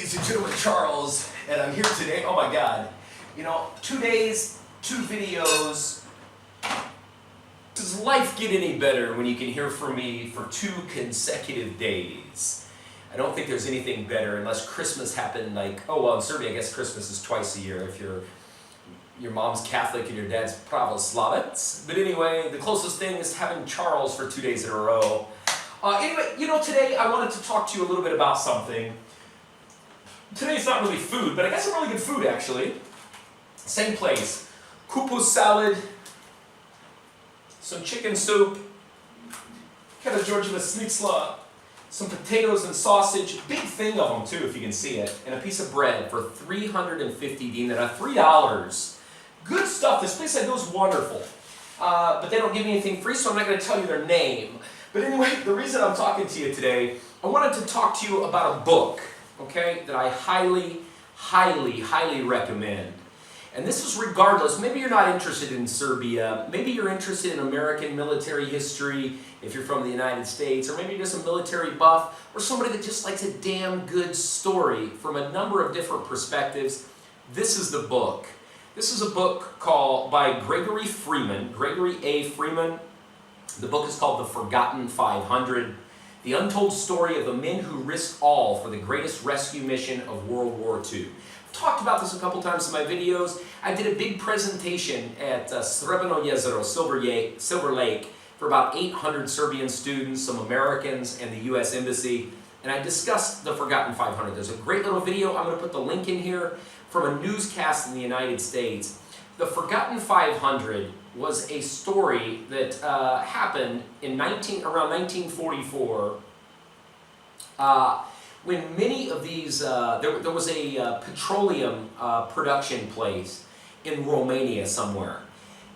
ladies and gentlemen, Charles, and I'm here today. Oh my God. You know, 2 days, 2 videos. Does life get any better when you can hear from me for 2 consecutive days? I don't think there's anything better unless Christmas happened like, oh well, in Serbia I guess Christmas is twice a year if your mom's Catholic and your dad's Pravoslavets. But anyway, the closest thing is having Charles for 2 days in a row. Anyway, you know, today I wanted to talk to you a little bit about something. Today's not really food, but I got some really good food actually. Same place. Kupus salad, some chicken soup, Cather schnitzla, some potatoes and sausage, big thing of them too if you can see it, and a piece of bread for 350 dinar, $3. Good stuff. This place I know is wonderful. But they don't give me anything free, so I'm not going to tell you their name. But anyway, the reason I'm talking to you today, I wanted to talk to you about a book, okay, that I highly, highly, highly recommend. And this is regardless, maybe you're not interested in Serbia, maybe you're interested in American military history if you're from the United States, or maybe you're just a military buff, or somebody that just likes a damn good story from a number of different perspectives. This is the book. This is a book by Gregory Freeman, Gregory A. Freeman. The book is called The Forgotten 500, the untold story of the men who risked all for the greatest rescue mission of World War II. I've talked about this a couple times in my videos. I did a big presentation at Srebreno Jezero, Silver Lake, for about 800 Serbian students, some Americans, and the U.S. Embassy, and I discussed The Forgotten 500. There's a great little video, I'm going to put the link in here, from a newscast in the United States. The Forgotten 500 was a story that happened in around 1944 when many of these, there was a petroleum production place in Romania somewhere.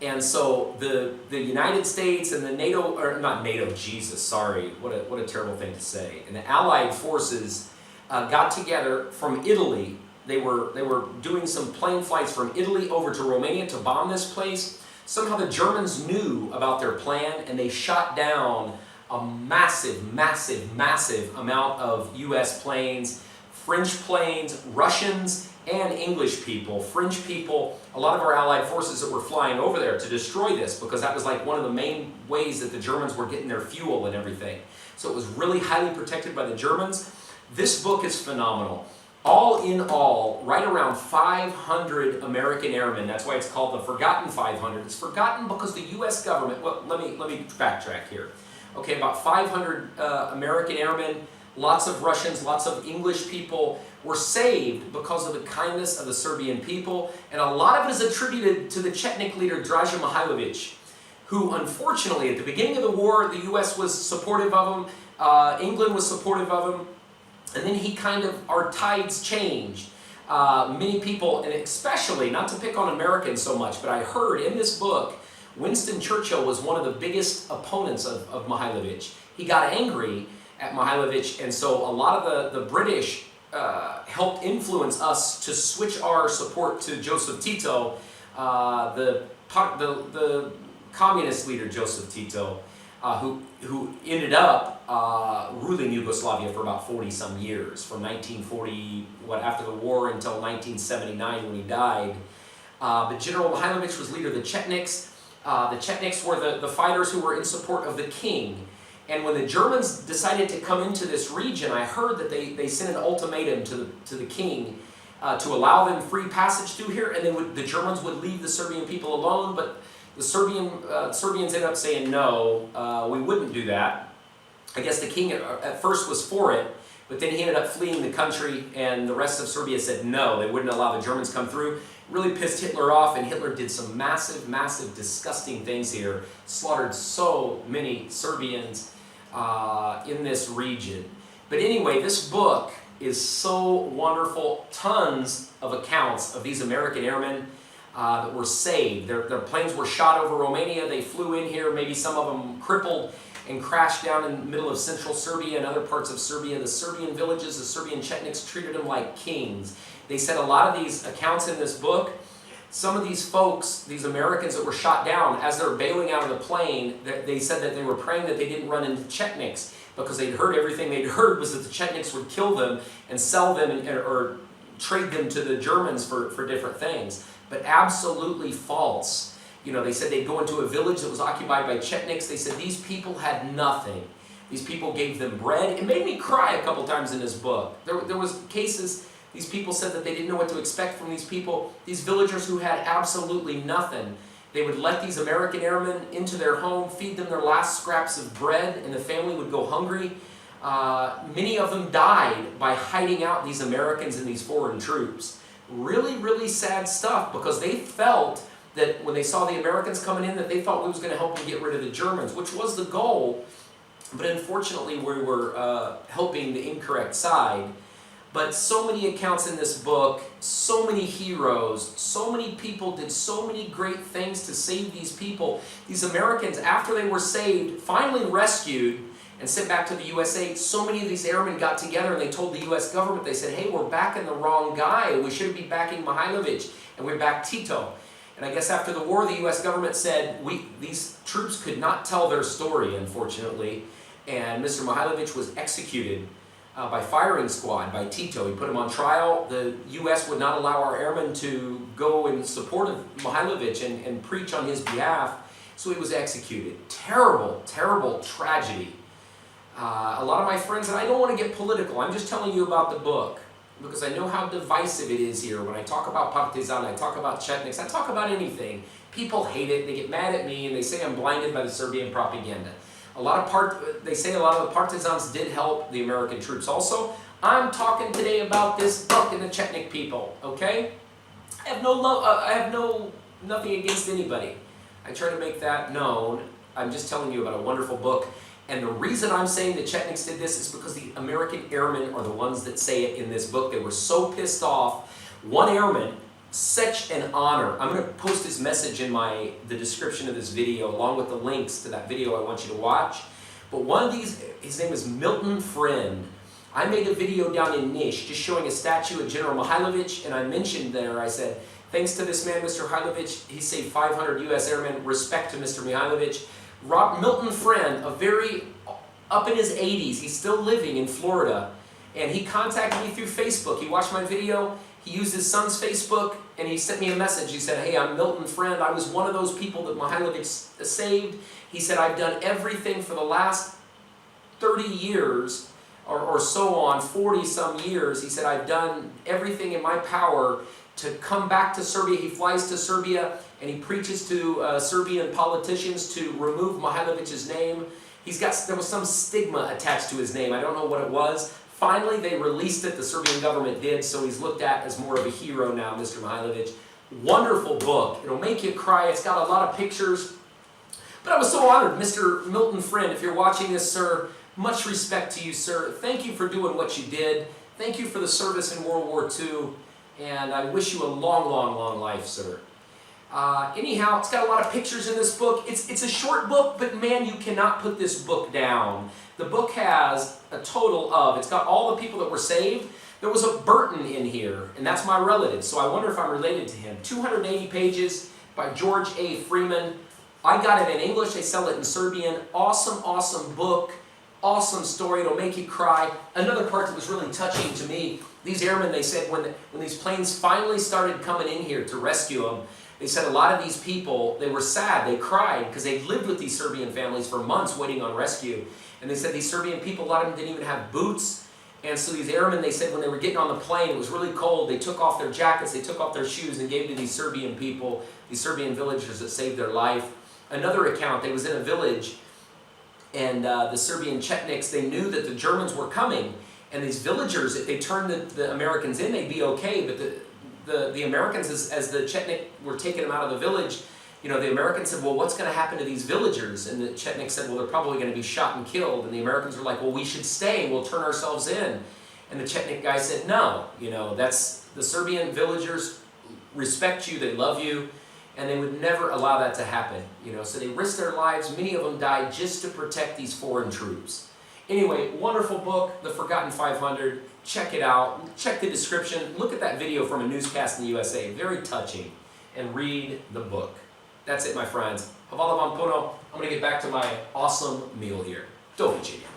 And so the United States and the NATO, or not NATO, Jesus, sorry, what a terrible thing to say, and the Allied forces got together from Italy. They were doing some plane flights from Italy over to Romania to bomb this place. Somehow the Germans knew about their plan and they shot down a massive, massive, massive amount of US planes, French planes, Russians, and English people. French people, a lot of our Allied forces that were flying over there to destroy this, because that was like one of the main ways that the Germans were getting their fuel and everything. So it was really highly protected by the Germans. This book is phenomenal. All in all, right around 500 American airmen. That's why it's called the Forgotten 500. It's forgotten because the U.S. government, well, let me backtrack here. Okay, about 500 American airmen, lots of Russians, lots of English people were saved because of the kindness of the Serbian people, and a lot of it is attributed to the Chetnik leader Draja Michailovich, who unfortunately at the beginning of the war, the U.S. was supportive of him, England was supportive of him, and then our tides changed. Many people, and especially, not to pick on Americans so much, but I heard in this book, Winston Churchill was one of the biggest opponents of Mihailovich. He got angry at Mihailovich, and so a lot of the British helped influence us to switch our support to Joseph Tito, the communist leader Joseph Tito, who ended up ruling Yugoslavia for about 40-some years, from 1940, after the war, until 1979 when he died. But General Mihailovich was leader of the Chetniks. The Chetniks were the fighters who were in support of the king. And when the Germans decided to come into this region, I heard that they sent an ultimatum to the king to allow them free passage through here, and then the Germans would leave the Serbian people alone, but the Serbians ended up saying no, we wouldn't do that. I guess the king at first was for it, but then he ended up fleeing the country, and the rest of Serbia said no, they wouldn't allow the Germans come through. It really pissed Hitler off, and Hitler did some massive, massive, disgusting things here. Slaughtered so many Serbians in this region. But anyway, this book is so wonderful. Tons of accounts of these American airmen that were saved. Their planes were shot over Romania. They flew in here, maybe some of them crippled, and crashed down in the middle of central Serbia and other parts of Serbia. The Serbian villages, the Serbian Chetniks treated them like kings. They said a lot of these accounts in this book, some of these folks, these Americans that were shot down, as they're bailing out of the plane, they said that they were praying that they didn't run into Chetniks. because they'd heard everything they'd heard was that the Chetniks would kill them and sell them or trade them to the Germans for different things. But absolutely false. You know, they said they'd go into a village that was occupied by Chetniks. They said these people had nothing. These people gave them bread. It made me cry a couple times in this book. There was cases, these people said that they didn't know what to expect from these people, these villagers who had absolutely nothing. They would let these American airmen into their home, feed them their last scraps of bread, and the family would go hungry. Many of them died by hiding out these Americans and these foreign troops. Really, really sad stuff, because they felt that when they saw the Americans coming in, that they thought we was going to help them get rid of the Germans, which was the goal. But unfortunately, we were helping the incorrect side. But so many accounts in this book, so many heroes, so many people did so many great things to save these people. These Americans, after they were saved, finally rescued and sent back to the USA, so many of these airmen got together and they told the US government, they said, hey, we're backing the wrong guy. We should be backing Mihailovich, and we're back Tito. And I guess after the war, the US government said, these troops could not tell their story, unfortunately. And Mr. Mihailovich was executed by firing squad, by Tito. He put him on trial. The U.S. would not allow our airmen to go in support of Mihailovich and preach on his behalf, so he was executed. Terrible, terrible tragedy. A lot of my friends, and I don't want to get political, I'm just telling you about the book, because I know how divisive it is here. When I talk about partisan, I talk about Chetniks, I talk about anything. People hate it, they get mad at me, and they say I'm blinded by the Serbian propaganda. They say a lot of the partisans did help the American troops also. I'm talking today about this book and the Chetnik people, okay? I have no love, nothing against anybody. I try to make that known. I'm just telling you about a wonderful book. And the reason I'm saying the Chetniks did this is because the American airmen are the ones that say it in this book. They were so pissed off. One airman, such an honor. I'm going to post his message in the description of this video, along with the links to that video I want you to watch. But one of these, his name is Milton Friend. I made a video down in Niš just showing a statue of General Mihailovich, and I mentioned there, I said, thanks to this man, Mr. Mihailovich, he saved 500 U.S. airmen. Respect to Mr. Mihailovich. Milton Friend, up in his 80s, he's still living in Florida, and he contacted me through Facebook. He watched my video. He used his son's Facebook, and he sent me a message. He said, hey, I'm Milton Friend. I was one of those people that Mihailovich saved. He said, I've done everything for the last 30 years, or so on, 40-some years. He said, I've done everything in my power to come back to Serbia. He flies to Serbia, and he preaches to Serbian politicians to remove Mihailovich's name. There was some stigma attached to his name. I don't know what it was. Finally, they released it, the Serbian government did, so he's looked at as more of a hero now, Mr. Mihailovich. Wonderful book. It'll make you cry. It's got a lot of pictures. But I was so honored, Mr. Milton Friend, if you're watching this, sir, much respect to you, sir. Thank you for doing what you did. Thank you for the service in World War II, and I wish you a long, long, long life, sir. Anyhow, it's got a lot of pictures in this book. It's a short book, but man, you cannot put this book down. The book has a total of, it's got all the people that were saved. There was a Burton in here, and that's my relative, so I wonder if I'm related to him. 280 pages by George A. Freeman. I got it in English, they sell it in Serbian. Awesome, awesome book. Awesome story, it'll make you cry. Another part that was really touching to me, these airmen, they said when these planes finally started coming in here to rescue them, they said a lot of these people, they were sad, they cried, because they'd lived with these Serbian families for months waiting on rescue. And they said these Serbian people, a lot of them didn't even have boots. And so these airmen, they said when they were getting on the plane, it was really cold, they took off their jackets, they took off their shoes and gave to these Serbian people, these Serbian villagers that saved their life. Another account, they was in a village, and the Serbian Chetniks, they knew that the Germans were coming. And these villagers, if they turned the Americans in, they'd be okay. But the Americans, as the Chetnik were taking them out of the village, you know, the Americans said, well, what's going to happen to these villagers? And the Chetniks said, well, they're probably going to be shot and killed. And the Americans were like, well, we should stay and we'll turn ourselves in. And the Chetnik guy said, no, you know, that's the Serbian villagers respect you, they love you, and they would never allow that to happen. You know, so they risked their lives. Many of them died just to protect these foreign troops. Anyway, wonderful book, The Forgotten 500. Check it out. Check the description. Look at that video from a newscast in the USA. Very touching. And read the book. That's it, my friends. Hvala vam puno. I'm going to get back to my awesome meal here. Do viđenja.